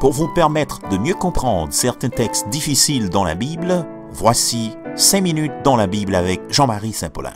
Pour vous permettre de mieux comprendre certains textes difficiles dans la Bible, voici 5 minutes dans la Bible avec Jean-Marie Saint-Paulin.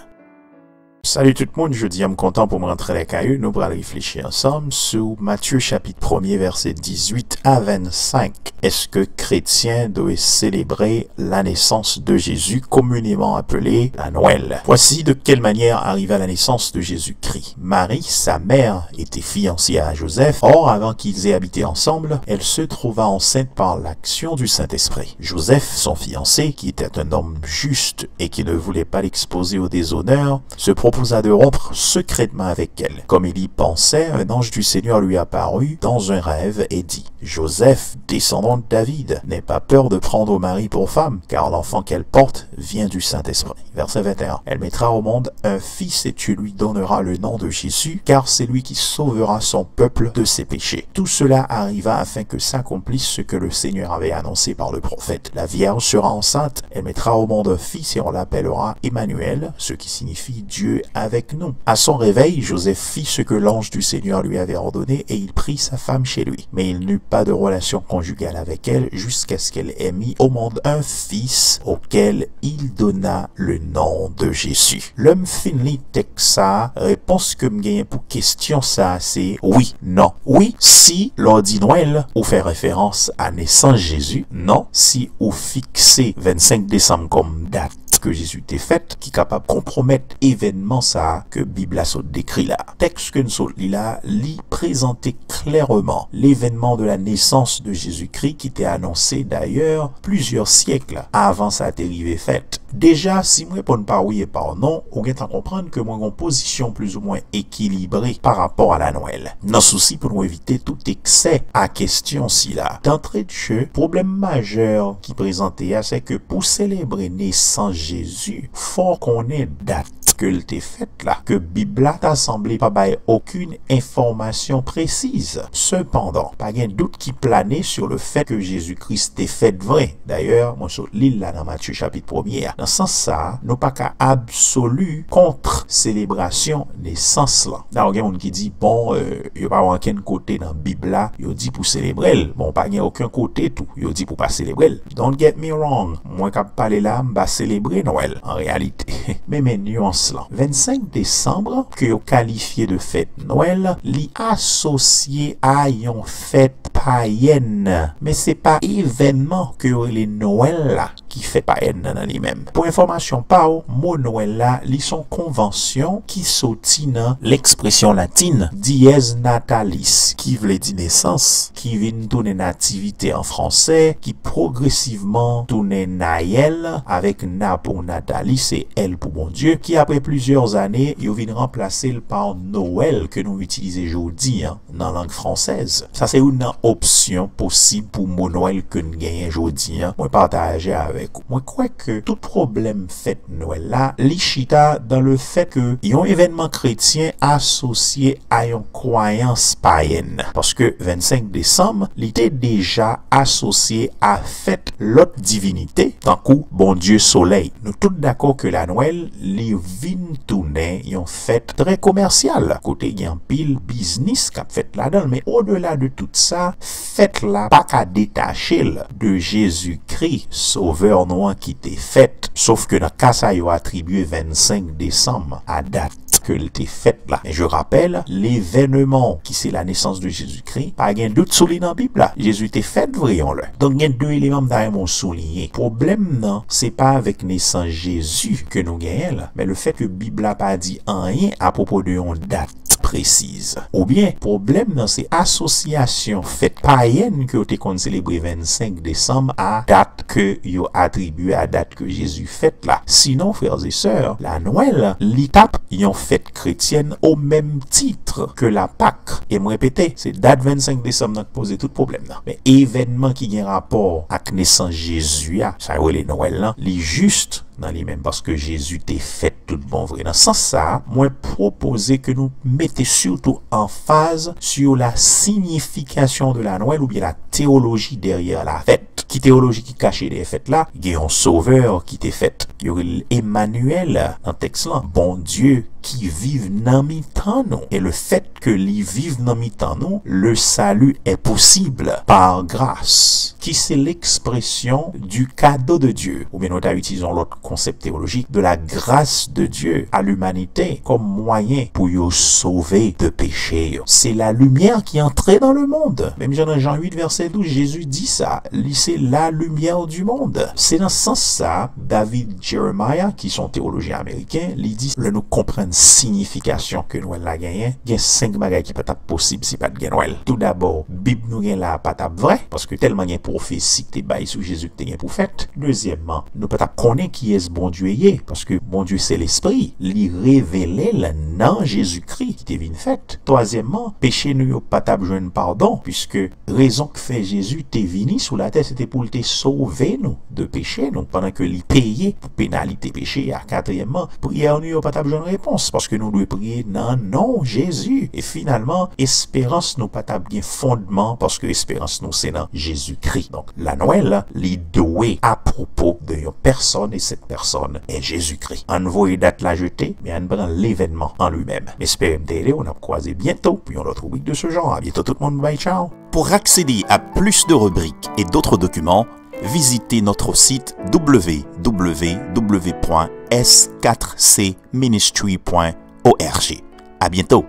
Salut tout le monde, je dis, je suis content pour me rentrer à la caillou. Nous allons réfléchir ensemble sur Matthieu chapitre 1er, verset 18 à 25. Est-ce que chrétiens doivent célébrer la naissance de Jésus, communément appelée la Noël? Voici de quelle manière arriva la naissance de Jésus-Christ. Marie, sa mère, était fiancée à Joseph. Or, avant qu'ils aient habité ensemble, elle se trouva enceinte par l'action du Saint-Esprit. Joseph, son fiancé, qui était un homme juste et qui ne voulait pas l'exposer au déshonneur, se proposa de rompre secrètement avec elle. Comme il y pensait, un ange du Seigneur lui apparut dans un rêve et dit: Joseph, descendant de David, n'aie pas peur de prendre Marie pour femme, car l'enfant qu'elle porte vient du Saint-Esprit. Verset 21. Elle mettra au monde un fils et tu lui donneras le nom de Jésus, car c'est lui qui sauvera son peuple de ses péchés. Tout cela arriva afin que s'accomplisse ce que le Seigneur avait annoncé par le prophète. La Vierge sera enceinte, elle mettra au monde un fils et on l'appellera Emmanuel, ce qui signifie Dieu avec nous. À son réveil, Joseph fit ce que l'ange du Seigneur lui avait ordonné et il prit sa femme chez lui. Mais il n'eut pas de relation conjugale avec elle jusqu'à ce qu'elle ait mis au monde un fils auquel il donna le nom de Jésus. L'homme finit ça, réponse que me gagne pour question ça, c'est oui, non. Oui, si l'on dit Noël, ou fait référence à naissance Jésus. Non, si ou fixé 25 décembre comme date que Jésus t'est fait, qui est capable de compromettre événement ça que Bible a décrit là. Texte que nous lit là, lit présenter clairement l'événement de la naissance de Jésus-Christ qui était annoncé d'ailleurs plusieurs siècles avant sa arrivée faite. Déjà, si moi réponds par oui et par non, on va comprendre que moi j'ai une position plus ou moins équilibrée par rapport à la Noël. Dans souci pour nous éviter tout excès à question si là. D'entrée de jeu, problème majeur qui présentait, c'est que pour célébrer naissance Jésus, faut qu'on ait date que l'était faite là, que Bible t'a semblé pas bailler aucune information précise. Cependant, pas de doute qui planait sur le fait que Jésus-Christ est fait vrai. D'ailleurs, moi sur l'île là dans Matthieu chapitre 1er, dans ce sens ça, nous pas qu'à absolu contre célébration naissance là. Là, il y a quelqu'un qui dit bon, il n'y a pas aucun côté dans Bible là, il dit pour célébrer. Bon, pas y a aucun côté tout, il dit pour pas célébrer. Don't get me wrong, moi qui parler là, m'ba célébrer Noël en réalité. Mais mes nuances 25 décembre, que vous qualifiez de fête Noël, li associé à une fête païenne. Mais c'est pas événement que les Noël là qui fait païenne dans lui-même. Pour information, mot Noël là, li son convention qui sorti dans l'expression latine dies natalis, qui veut dire naissance, qui vient tourner nativité en français, qui progressivement tourne Naël avec na pour natalis et elle pour bon Dieu, qui après plusieurs années, il vient remplacer par Noël que nous utilisons aujourd'hui dans la langue française. Ça c'est une option possible pour mon Noël que nous gagnons aujourd'hui. Moi partager avec vous. Moi crois que tout problème fait Noël là, l'ishita dans le fait que y a un événement chrétien associé à une croyance païenne. Parce que 25 décembre, il était déjà associé à fête l'autre divinité, tant coup bon Dieu soleil. Nous tous d'accord que la Noël li vin tourner yon fête très commerciale. Côté yon pile business qu'a fait là-dedans, mais au-delà de tout ça, fête là pas qu'à détacher de Jésus-Christ, sauveur noir qui était faite. Sauf que dans cas ça yon attribué 25 décembre à date que l'était faite là. Et je rappelle, l'événement qui c'est la naissance de Jésus-Christ, pas gain doute souligné dans la Bible là. Jésus était fait, voyons-le. Donc il y a deux éléments d'ailleurs mon souligné. Problème non, c'est pas avec naissance Jésus que nous gagnons, mais le fait que la Bible n'a pas dit rien à propos de une date précise. Ou bien, problème dans ces associations fêtes païennes que vous avez célébré 25 décembre à date que vous attribué à date que Jésus fête là. Sinon, frères et sœurs, la Noël, l'étape, yon fête chrétienne au même titre que la Pâque. Et me répéter, c'est date 25 décembre qui pose tout problème là. Mais événement qui a un rapport avec naissance Jésus, ça y est, les Noël là, les juste dans les mêmes parce que Jésus t'est fait tout bon vrai. Dans ce sens ça, moi proposer que nous mettez surtout en phase sur la signification de la Noël ou bien la théologie derrière la fête. Qui théologie qui cache les fêtes là, il y a un sauveur qui t'est fait. Il y aurait Emmanuel dans le texte là, bon Dieu qui vivent dans mi-temps nous. Et le fait que les vivent dans mi-temps nous, le salut est possible par grâce, qui c'est l'expression du cadeau de Dieu. Ou bien nous utilisons l'autre concept théologique de la grâce de Dieu à l'humanité comme moyen pour y sauver de péché. C'est la lumière qui est entrée dans le monde. Même dans Jean 8, verset 12, Jésus dit ça. C'est la lumière du monde. C'est dans ce sens-là, David Jeremiah, qui sont théologiens américains, lui dit, le nous comprendre signification que Noël l'a gagné. Il y a 5 bagages qui peuvent être possibles si pas de Noël. Tout d'abord, Bible nous gagne là pas vrai, parce que tellement il y a prophétie que t'es baillé sur Jésus que t'es pour fait. Deuxièmement, nous peut-être connaître qui est ce bon Dieu est, parce que bon Dieu c'est l'esprit, lui révéler le nom Jésus-Christ qui t'est venu fait. Troisièmement, péché nous pas besoin de pardon, puisque raison que fait Jésus t'est venu sur la terre, c'était pour te sauver nous de péché nous, pendant que lui payait pour pénalité péché. À quatrièmement, prière nous pas besoin de réponse, parce que nous devons prier non Jésus. Et finalement, espérance nous pas bien fondement, parce que espérance nous c'est dans Jésus-Christ. Donc la Noël, les doué à propos de une personne, et cette personne est Jésus-Christ. On voit date la jeter, mais on prend l'événement en lui-même. Espérons t'aider, on a croisé bientôt, puis on a autre rubrique de ce genre. À bientôt tout le monde, bye ciao. Pour accéder à plus de rubriques et d'autres documents, visitez notre site www.s4cministry.org. À bientôt.